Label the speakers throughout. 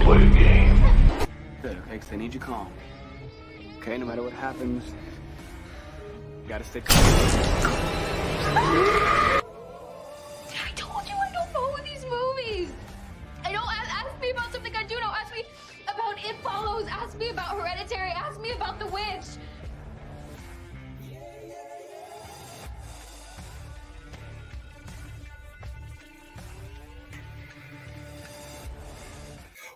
Speaker 1: play a game.
Speaker 2: Good, okay, because I need you calm. Okay, no matter what happens, you gotta stay calm.
Speaker 3: I told you I don't know these movies. I don't ask me about something I do know. Ask me about It Follows. Ask me about Hereditary. Ask me about The Witch.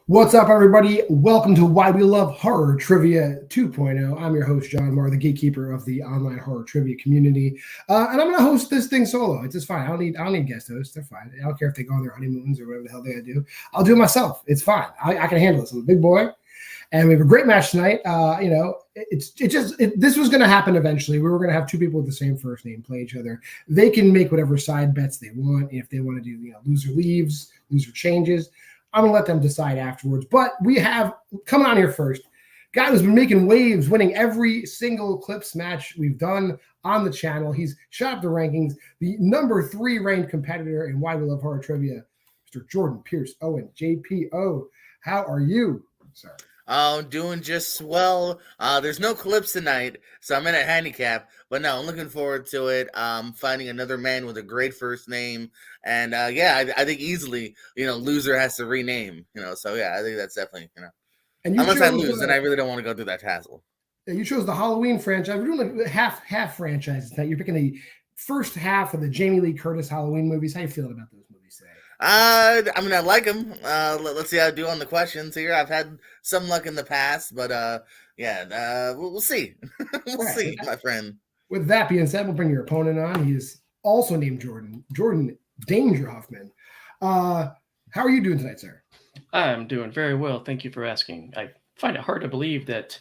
Speaker 4: What's up, everybody? Welcome to Why We Love Horror Trivia 2.0. I'm your host, John Marr, the gatekeeper of the online horror trivia community. And I'm going to host this thing solo. It's just fine. I don't need guest hosts. They're fine. I don't care if they go on their honeymoons or whatever the hell they do. I'll do it myself. It's fine. I can handle this. I'm a big boy. And we have a great match tonight. This was going to happen eventually. We were going to have two people with the same first name play each other. They can make whatever side bets they want. If they want to do, loser leaves, loser changes, I'm going to let them decide afterwards. But we have, coming on here first, guy who's been making waves, winning every single Clips match we've done on the channel. He's shot up the rankings, the number 3 ranked competitor in Why We Love Horror Trivia, Mr. Jordan Pierce Owens, JPO. How are you, sir?
Speaker 5: Doing just well. There's no Clips tonight, so I'm in a handicap. But no, I'm looking forward to it. Finding another man with a great first name. And I think easily, loser has to rename. So yeah, I think that's definitely,
Speaker 4: And
Speaker 5: unless I lose, then I really don't want to go through that hassle.
Speaker 4: Yeah, you chose the Halloween franchise. We're doing like half franchises tonight. You're picking the first half of the Jamie Lee Curtis Halloween movies. How you feeling about those movies today?
Speaker 5: I like them. Let's see how I do on the questions here. I've had some luck in the past, but we'll see. We'll see, my friend.
Speaker 4: With that being said, we'll bring your opponent on. He is also named Jordan Dane Huffman. How are you doing tonight, sir?
Speaker 6: I'm doing very well. Thank you for asking. I find it hard to believe that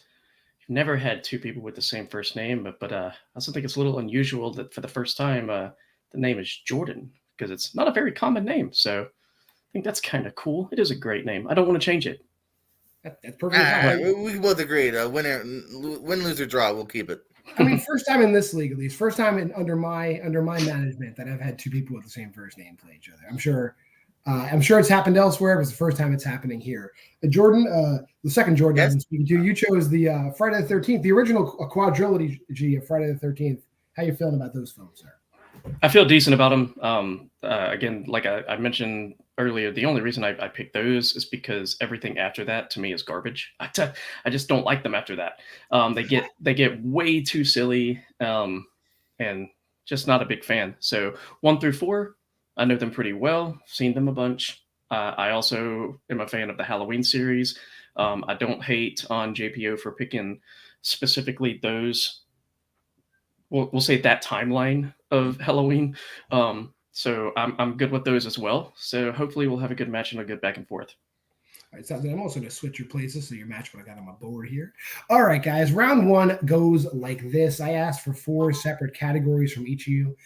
Speaker 6: you've never had two people with the same first name, but I also think it's a little unusual that for the first time the name is Jordan, because it's not a very common name. So I think that's kind of cool. It is a great name. I don't want to change it.
Speaker 4: That's perfectly fine.
Speaker 5: We both agreed. Win, lose, or draw, we'll keep it.
Speaker 4: I mean, first time in this league, at least. First time under my management that I've had two people with the same first name play each other. I'm sure it's happened elsewhere, but it's the first time it's happening here. Jordan, the second Jordan I've been speaking to, you chose the Friday the 13th, the original quadrilogy of Friday the 13th. How you feeling about those films, sir?
Speaker 6: I feel decent about them. Again, like I mentioned earlier, the only reason I picked those is because everything after that to me is garbage. I just don't like them after that. They get way too silly, and just not a big fan. So 1 through 4, I know them pretty well. Seen them a bunch. I also am a fan of the Halloween series. I don't hate on JPO for picking specifically those. We'll say that timeline of Halloween. So I'm good with those as well. So hopefully we'll have a good match and a good back and forth.
Speaker 4: All right, sounds good. I'm also going to switch your places so your match what I got on my board here. All right, guys. Round 1 goes like this. I asked for 4 separate categories from each of you.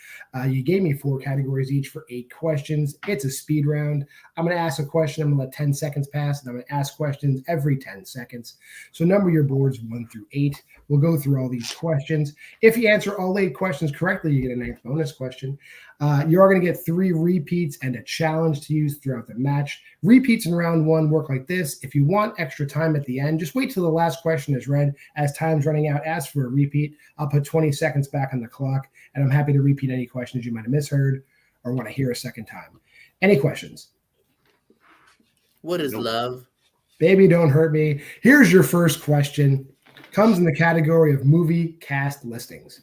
Speaker 4: You gave me 4 categories each for 8 questions. It's a speed round. I'm going to ask a question. I'm going to let 10 seconds pass, and I'm going to ask questions every 10 seconds. So number your boards 1 through 8. We'll go through all these questions. If you answer all 8 questions correctly, you get a 9th bonus question. You are going to get 3 repeats and a challenge to use throughout the match. Repeats in round 1 work like this. If you want extra time at the end, just wait till the last question is read. As time's running out, ask for a repeat. I'll put 20 seconds back on the clock, and I'm happy to repeat any questions you might have misheard or want to hear a second time. Any questions?
Speaker 5: What is love?
Speaker 4: Baby, don't hurt me. Here's your first question. Comes in the category of movie cast listings.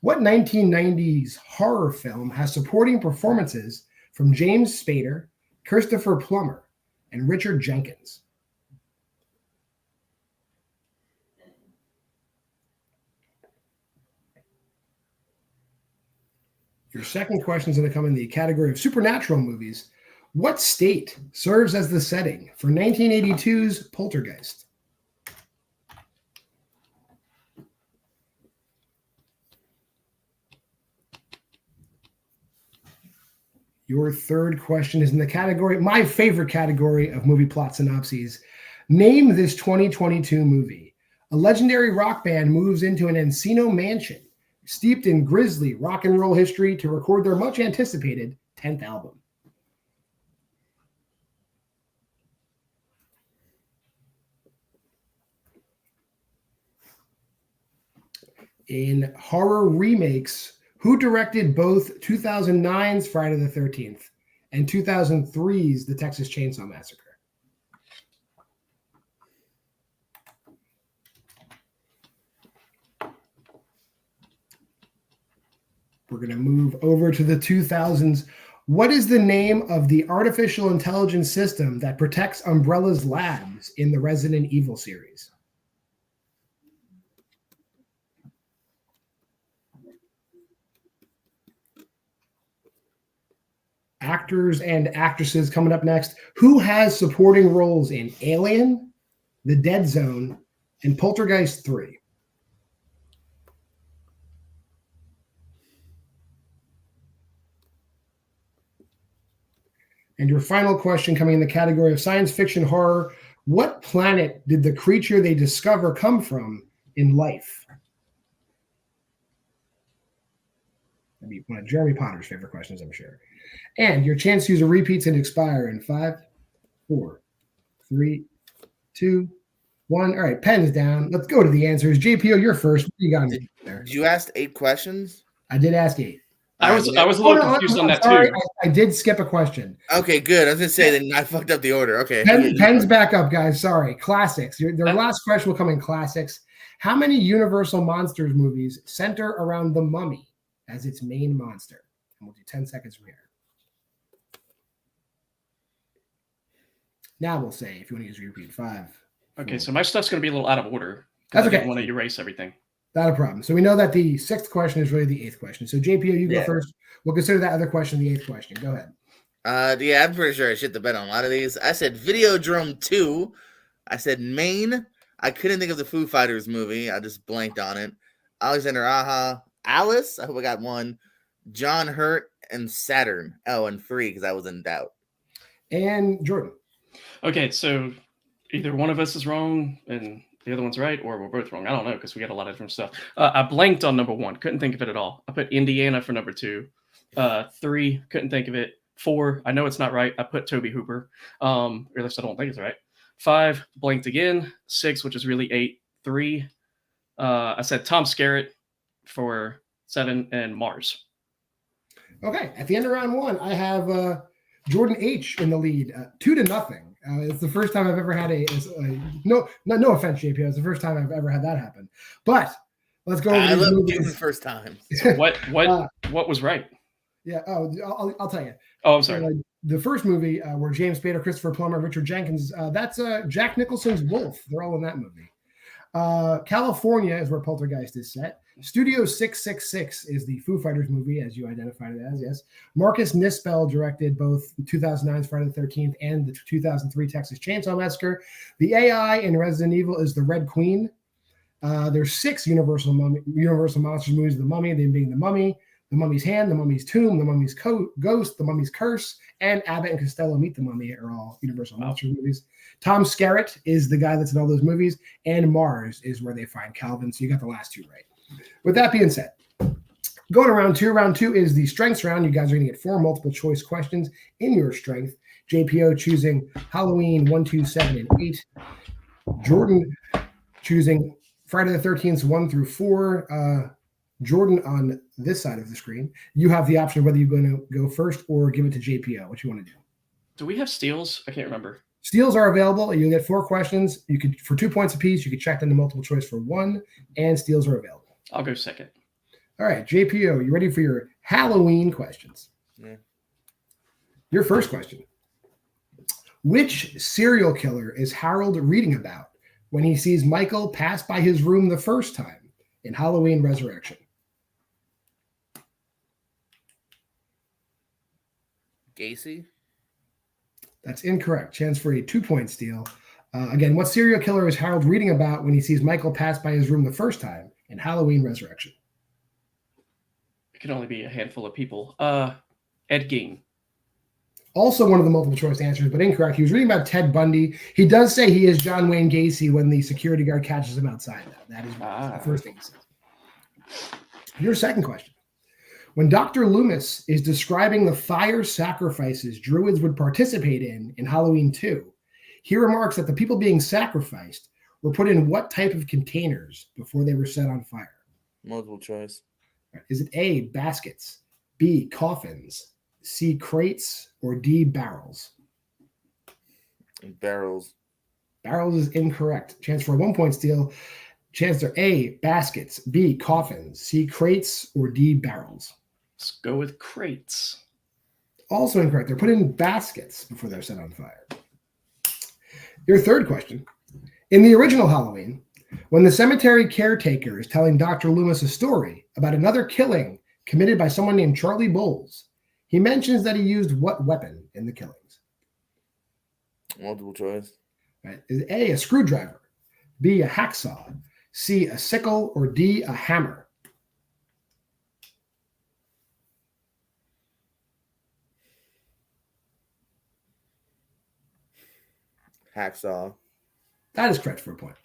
Speaker 4: What 1990s horror film has supporting performances from James Spader, Christopher Plummer, and Richard Jenkins? Your second question is going to come in the category of supernatural movies. What state serves as the setting for 1982's Poltergeist? Your third question is in the category, my favorite category of movie plot synopses. Name this 2022 movie. A legendary rock band moves into an Encino mansion steeped in grisly rock and roll history to record their much anticipated 10th album. In horror remakes, who directed both 2009's Friday the 13th and 2003's The Texas Chainsaw Massacre? We're going to move over to the 2000s. What is the name of the artificial intelligence system that protects Umbrella's labs in the Resident Evil series? Actors and actresses coming up next. Who has supporting roles in Alien, The Dead Zone, and Poltergeist 3? And your final question, coming in the category of science fiction horror, what planet did the creature they discover come from in Life? That'd be one of Jeremy Potter's favorite questions, I'm sure. And your chance to use a repeats and expire in 5, 4, 3, 2, 1. All right, pens down. Let's go to the answers. JPO, you're first. What do you got there?
Speaker 5: You asked 8 questions?
Speaker 4: I did ask 8.
Speaker 6: I was a little confused on that too.
Speaker 4: I did skip a question.
Speaker 5: Okay, good. I was gonna say then I fucked up the order. Okay.
Speaker 4: Pens back up, guys. Sorry. Classics. Their last question will come in classics. How many Universal Monsters movies center around the Mummy as its main monster? And we'll do 10 seconds from here. Now we'll say, if you want to use repeat, 5.
Speaker 6: Okay, so my stuff's going to be a little out of order.
Speaker 4: That's okay.
Speaker 6: I didn't want to erase everything.
Speaker 4: Not a problem. So we know that the 6th question is really the 8th question. So JPO, you go first. We'll consider that other question the 8th question. Go ahead.
Speaker 5: Yeah, I'm pretty sure I shit the bed on a lot of these. I said Videodrome 2. I said Maine. I couldn't think of the Foo Fighters movie. I just blanked on it. Alexander Aja. Alice. I hope I got 1. John Hurt and Saturn. Oh, and 3 because I was in doubt.
Speaker 4: And Jordan.
Speaker 6: Okay, so either one of us is wrong and the other one's right, or we're both wrong. I don't know because we got a lot of different stuff. I blanked on number 1. Couldn't think of it at all. I put Indiana for number 2. 3, couldn't think of it. 4, I know it's not right. I put Toby Hooper. Or at least I don't think it's right. 5, blanked again. 6, which is really 8. 3, I said Tom Skerritt for 7 and Mars.
Speaker 4: Okay, at the end of round 1, I have Jordan H in the lead, 2-0. It's the first time I've ever had no offense, JP. It's the first time I've ever had that happen. But let's go over.
Speaker 5: I love you the first time.
Speaker 6: So what was right?
Speaker 4: Yeah. Oh, I'll tell you.
Speaker 6: Oh, I'm sorry.
Speaker 4: The first movie where James Spader, Christopher Plummer, Richard Jenkins. That's Jack Nicholson's Wolf. They're all in that movie. California is where Poltergeist is set. Studio 666 is the Foo Fighters movie, as you identified it as, yes. Marcus Nispel directed both 2009's Friday the 13th and the 2003 Texas Chainsaw Massacre. The AI in Resident Evil is the Red Queen. There's 6 Universal Monsters movies of the Mummy, them being the Mummy, the Mummy's Hand, the Mummy's Tomb, the Mummy's Ghost, the Mummy's Curse, and Abbott and Costello Meet the Mummy are all Universal Monsters movies. Tom Skerritt is the guy that's in all those movies, and Mars is where they find Calvin. So you got the last 2 right. With that being said, going to round 2. Round 2 is the strengths round. You guys are going to get 4 multiple choice questions in your strength. JPO choosing Halloween 1, 2, 7, and 8. Jordan choosing Friday the 13th 1 through 4. Jordan on this side of the screen. You have the option of whether you're going to go first or give it to JPO. What you want to do?
Speaker 6: Do we have steals? I can't remember.
Speaker 4: Steals are available. You'll get 4 questions. You could, for 2 points apiece, you could check them to multiple choice for 1, and steals are available.
Speaker 6: I'll go second.
Speaker 4: All right, JPO, you ready for your Halloween questions?
Speaker 5: Yeah.
Speaker 4: Your first question. Which serial killer is Harold reading about when he sees Michael pass by his room the first time in Halloween Resurrection?
Speaker 5: Gacy?
Speaker 4: That's incorrect. Chance for a 2-point steal. Again, what serial killer is Harold reading about when he sees Michael pass by his room the first time in Halloween Resurrection?
Speaker 6: It could only be a handful of people. Ed Gein.
Speaker 4: Also one of the multiple choice answers, but incorrect. He was reading about Ted Bundy. He does say he is John Wayne Gacy when the security guard catches him outside. That is the first thing he says. Your second question. When Dr. Loomis is describing the fire sacrifices Druids would participate in Halloween 2, he remarks that the people being sacrificed were put in what type of containers before they were set on fire?
Speaker 5: Multiple choice.
Speaker 4: Is it A, baskets, B, coffins, C, crates, or D, barrels?
Speaker 5: Barrels.
Speaker 4: Barrels is incorrect. Chance for a 1-point steal. Chance are A, baskets, B, coffins, C, crates, or D, barrels.
Speaker 6: Let's go with crates.
Speaker 4: Also incorrect. They're put in baskets before they're set on fire. Your third question. In the original Halloween, when the cemetery caretaker is telling Dr. Loomis a story about another killing committed by someone named Charlie Bowles, he mentions that he used what weapon in the killings?
Speaker 5: Multiple choice.
Speaker 4: Right. Is A, a screwdriver, B, a hacksaw, C, a sickle, or D, a hammer?
Speaker 5: Hacksaw.
Speaker 4: That is correct for a point.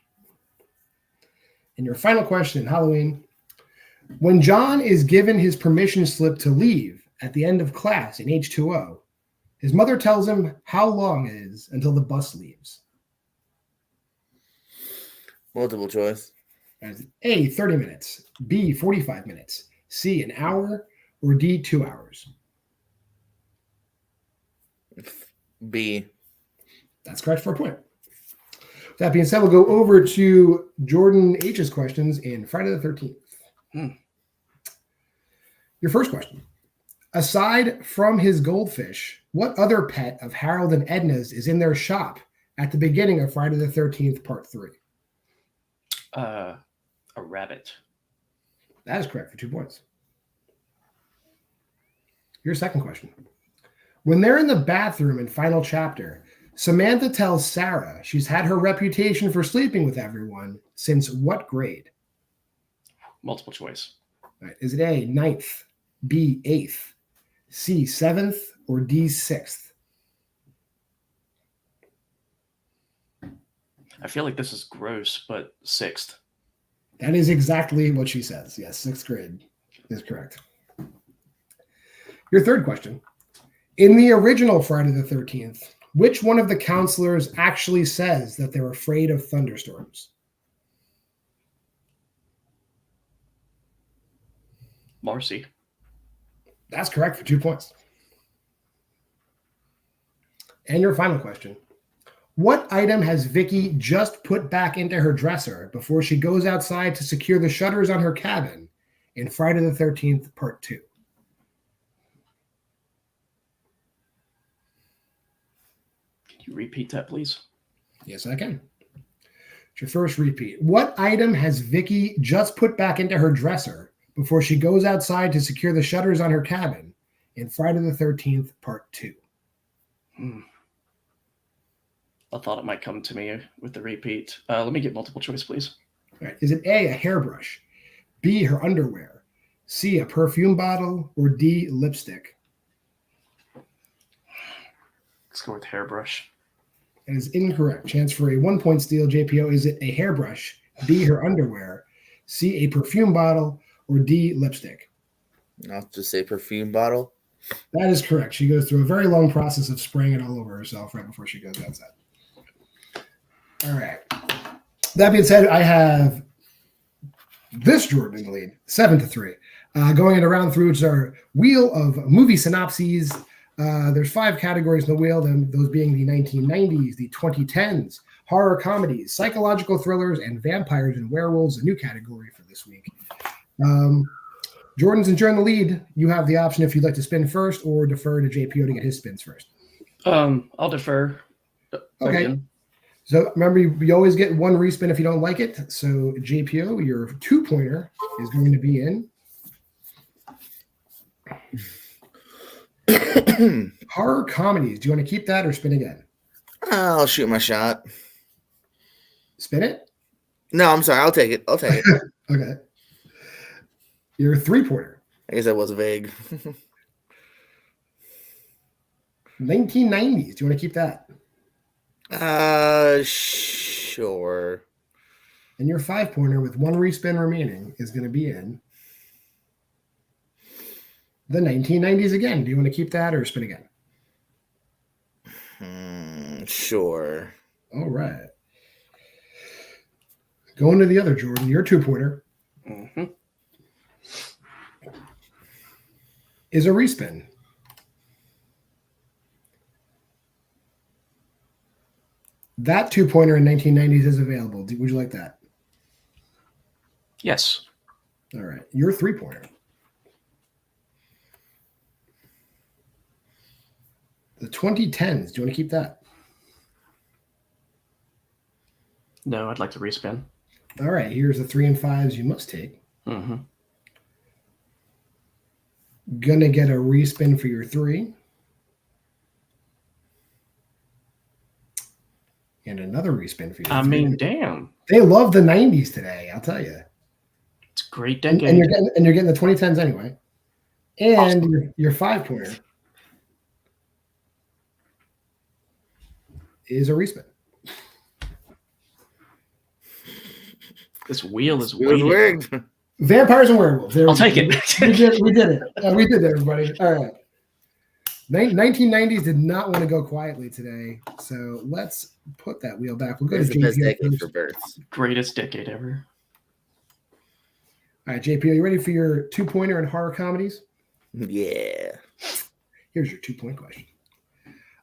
Speaker 4: And your final question in Halloween. When John is given his permission slip to leave at the end of class in H2O, his mother tells him how long it is until the bus leaves.
Speaker 5: Multiple choice.
Speaker 4: A, 30 minutes, B, 45 minutes, C, an hour, or D, 2 hours?
Speaker 5: B.
Speaker 4: That's correct for a point. With that being said, we'll go over to Jordan H's questions in Friday the 13th. Your first question. Aside from his goldfish, what other pet of Harold and Edna's is in their shop at the beginning of Friday the 13th, Part 3?
Speaker 6: A rabbit.
Speaker 4: That is correct for 2 points. Your second question. When they're in the bathroom in final chapter, Samantha tells Sarah she's had her reputation for sleeping with everyone since what grade?
Speaker 6: Multiple choice.
Speaker 4: Right. Is it A, 9th, B, 8th, C, 7th, or D, 6th?
Speaker 6: I feel like this is gross, but 6th.
Speaker 4: That is exactly what she says. Yes, 6th grade is correct. Your third question. In the original Friday the 13th, which one of the counselors actually says that they're afraid of thunderstorms?
Speaker 6: Marcy.
Speaker 4: That's correct for 2 points. And your final question. What item has Vicky just put back into her dresser before she goes outside to secure the shutters on her cabin in Friday the 13th, Part 2?
Speaker 6: Can you repeat that, please?
Speaker 4: Yes, I can. It's your first repeat. What item has Vicky just put back into her dresser before she goes outside to secure the shutters on her cabin in Friday the 13th, Part 2?
Speaker 6: I thought it might come to me with the repeat. Let me get multiple choice, please.
Speaker 4: All right. Is it A, a hairbrush, B, her underwear, C, a perfume bottle, or D, lipstick?
Speaker 6: Let's go with hairbrush.
Speaker 4: That is incorrect. Chance for a 1-point steal, JPO. Is it a hairbrush, B, her underwear, C, a perfume bottle, or D, lipstick?
Speaker 5: I'll just say perfume bottle.
Speaker 4: That is correct. She goes through a very long process of spraying it all over herself right before she goes outside. All right. That being said, I have this Jordan in the lead, 7-3. Going into round 3, which is our wheel of movie synopses. There's 5 categories in the wheel, those being the 1990s, the 2010s, horror comedies, psychological thrillers, and vampires and werewolves, a new category for this week. Jordan's enjoying the lead. You have the option if you'd like to spin first or defer to JPO to get his spins first.
Speaker 6: I'll defer.
Speaker 4: Okay.
Speaker 6: Again.
Speaker 4: So remember, you always get 1 respin if you don't like it. So JPO, your 2-pointer is going to be in horror comedies. Do you want to keep that or spin again?
Speaker 5: I'll shoot my shot.
Speaker 4: Spin it?
Speaker 5: No, I'm sorry. I'll take it.
Speaker 4: Okay. Your 3-pointer.
Speaker 5: I guess that was vague.
Speaker 4: 1990s. Do you want to keep that?
Speaker 5: Sure.
Speaker 4: And your 5-pointer with 1 respin remaining is going to be in the 1990s again. Do you want to keep that or spin again?
Speaker 5: Sure.
Speaker 4: All right. Going to the other Jordan, your 2-pointer. is a respin. That 2-pointer in 1990s is available. Would you like that?
Speaker 6: Yes.
Speaker 4: All right. Your 3-pointer. The 2010s. Do you want to keep that?
Speaker 6: No, I'd like to respin.
Speaker 4: All right. Here's the 3 and 5s you must take.
Speaker 6: Mm-hmm.
Speaker 4: Gonna get a respin for your 3. And another respin for your 3.
Speaker 6: I mean, damn.
Speaker 4: They love the 90s today, I'll tell you.
Speaker 6: It's a great decade.
Speaker 4: And you're getting the 2010s anyway. And awesome. your 5-pointer is a respin.
Speaker 6: This wheel is
Speaker 5: rigged.
Speaker 4: Vampires and werewolves.
Speaker 6: I'll take it.
Speaker 4: We did it. We did it, everybody. All right. 1990s did not want to go quietly today, so let's put that wheel back. We'll go to
Speaker 5: the best
Speaker 4: JP
Speaker 5: decade for births.
Speaker 6: Greatest decade ever.
Speaker 4: All right, JP, are you ready for your 2-pointer in horror comedies?
Speaker 5: Yeah.
Speaker 4: Here's your 2-point question.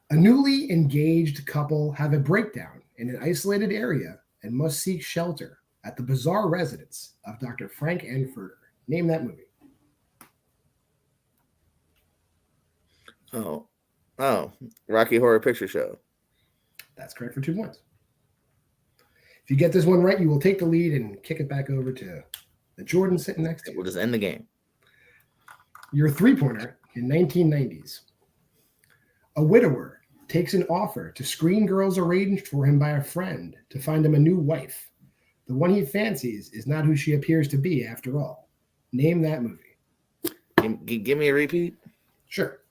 Speaker 4: A newly engaged couple have a breakdown in an isolated area and must seek shelter at the bizarre residence of Dr. Frank Enfurter. Name that movie.
Speaker 5: Oh, Rocky Horror Picture Show.
Speaker 4: That's correct for 2 points. If you get this one right, you will take the lead and kick it back over to the Jordan sitting next to you.
Speaker 5: We'll just end the game.
Speaker 4: Your 3-pointer in 1990s. A widower takes an offer to screen girls arranged for him by a friend to find him a new wife. The one he fancies is not who she appears to be after all. Name that movie.
Speaker 5: Give me a repeat.
Speaker 4: Sure.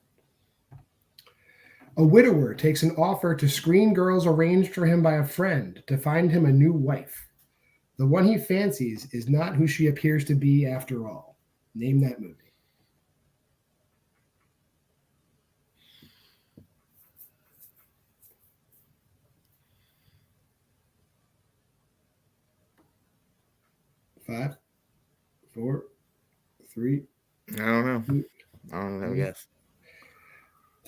Speaker 4: A widower takes an offer to screen girls arranged for him by a friend to find him a new wife. The one he fancies is not who she appears to be after all. Name that movie. Five, 4, 3.
Speaker 5: I don't know. I don't have a guess.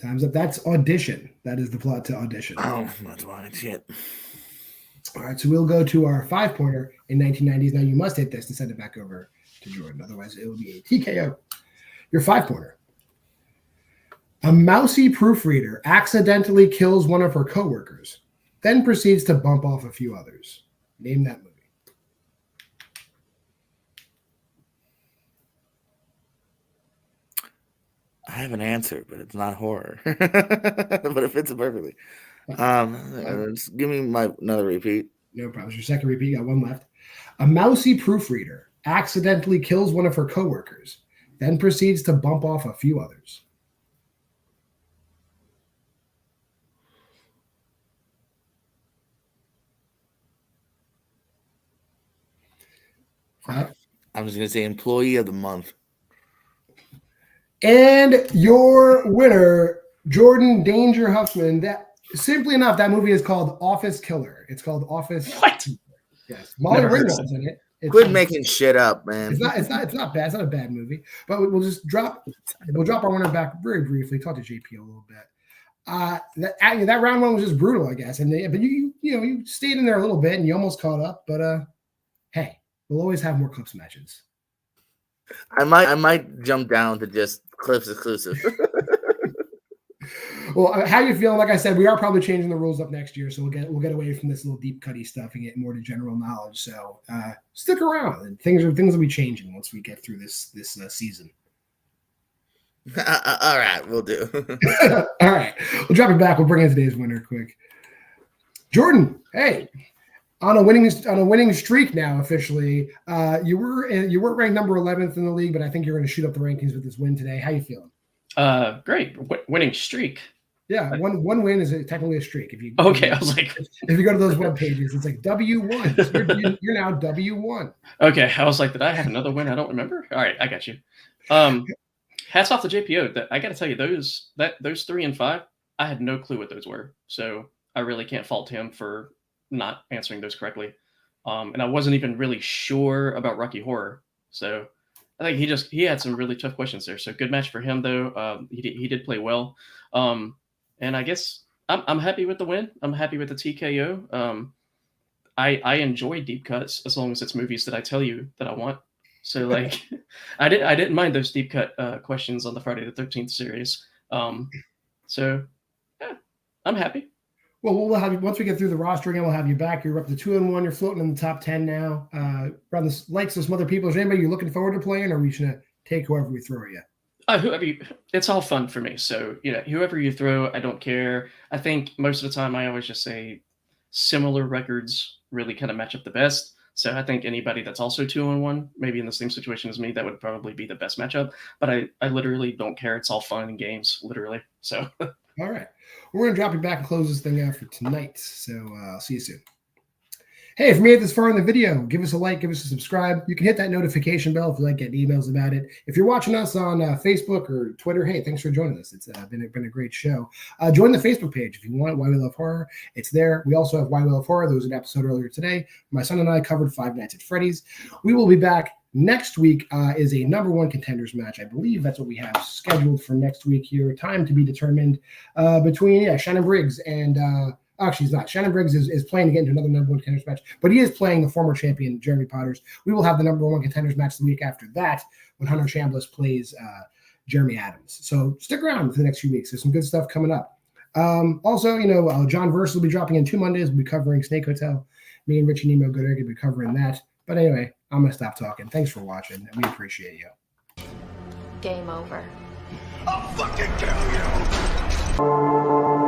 Speaker 4: Time's up. That's Audition. That is the plot to Audition.
Speaker 5: Oh, that's why. Shit.
Speaker 4: All right, so we'll go to our 5-pointer in 1990s. Now you must hit this to send it back over to Jordan. Otherwise, it will be a TKO. Your 5-pointer. A mousy proofreader accidentally kills one of her coworkers, then proceeds to bump off a few others. Name that movie.
Speaker 5: I have an answer, but it's not horror. But it fits it perfectly. Just give me another repeat.
Speaker 4: No problem. It's your second repeat. You got one left. A mousy proofreader accidentally kills one of her coworkers, then proceeds to bump off a few others.
Speaker 5: I'm just going to say Employee of the Month.
Speaker 4: And your winner, Jordan Dane Huffman. That simply enough, that movie is called Office Killer. It's called Office.
Speaker 6: What?
Speaker 4: Yes, Molly Ringwald's in it.
Speaker 5: Quit making shit up, man.
Speaker 4: It's not bad. It's not a bad movie. But we'll just drop our winner back very briefly. Talk to JP a little bit. That round one was just brutal, I guess. But you stayed in there a little bit and you almost caught up. But hey, we'll always have more clips matches.
Speaker 5: I might jump down to just clips exclusive.
Speaker 4: Well, how you feeling? Like I said, we are probably changing the rules up next year, so we'll get away from this little deep cutty stuff and get more to general knowledge. So stick around, and things will be changing once we get through this season.
Speaker 5: All right, we'll do.
Speaker 4: All right, we'll drop it back. We'll bring in today's winner quick. Jordan, hey, on a winning streak now officially. You were ranked number 11th in the league, but I think you're going to shoot up the rankings with this win today. How you feeling?
Speaker 6: Great. Winning streak.
Speaker 4: Yeah, one win is technically a streak.
Speaker 6: I was like,
Speaker 4: if you go to those web pages, it's like W1. You're now W1.
Speaker 6: Okay, I was like, did I have another win? I don't remember. All right, I got you. Hats off to JPO. I got to tell you, those 3 and 5, I had no clue what those were. So I really can't fault him for not answering those correctly. And I wasn't even really sure about Rocky Horror. So I think he had some really tough questions there. So good match for him though. He did play well. And I guess I'm happy with the win. I'm happy with the TKO. I enjoy deep cuts as long as it's movies that I tell you that I want. So like, I didn't mind those deep cut questions on the Friday the 13th series. So yeah, I'm happy.
Speaker 4: Well, we'll have you once we get through the roster again. We'll have you back. You're up to 2-1. You're floating in the top 10 now. Run the likes of some other people. Is there anybody you're looking forward to playing, or are we just gonna take whoever we throw at you?
Speaker 6: It's all fun for me. So whoever you throw, I don't care. I think most of the time I always just say similar records really kind of match up the best. So I think anybody that's also 2-1, maybe in the same situation as me, that would probably be the best matchup. But I literally don't care. It's all fun and games, literally. So.
Speaker 4: All right. We're going to drop you back and close this thing out for tonight. So I'll see you soon. Hey, if you made it this far in the video, give us a like, give us a subscribe. You can hit that notification bell if you like getting emails about it. If you're watching us on Facebook or Twitter, hey, thanks for joining us. It's been a great show. Join the Facebook page if you want. Why We Love Horror. It's there. We also have Why We Love Horror. There was an episode earlier today. My son and I covered Five Nights at Freddy's. We will be back. Next week is a number one contenders match. I believe that's what we have scheduled for next week here. Time to be determined between Shannon Briggs and actually he's not. Shannon Briggs is playing to get into another number one contenders match, but he is playing the former champion Jeremy Potters. We will have the number one contenders match the week after that when Hunter Chambliss plays Jeremy Adams. So stick around for the next few weeks. There's some good stuff coming up. Also, John Verse will be dropping in 2 Mondays. We'll be covering Snake Hotel. Me and Richie Nemo Gooder will be covering that. But anyway, I'm going to stop talking. Thanks for watching, and we appreciate you.
Speaker 3: Game over.
Speaker 1: I'll fucking kill you!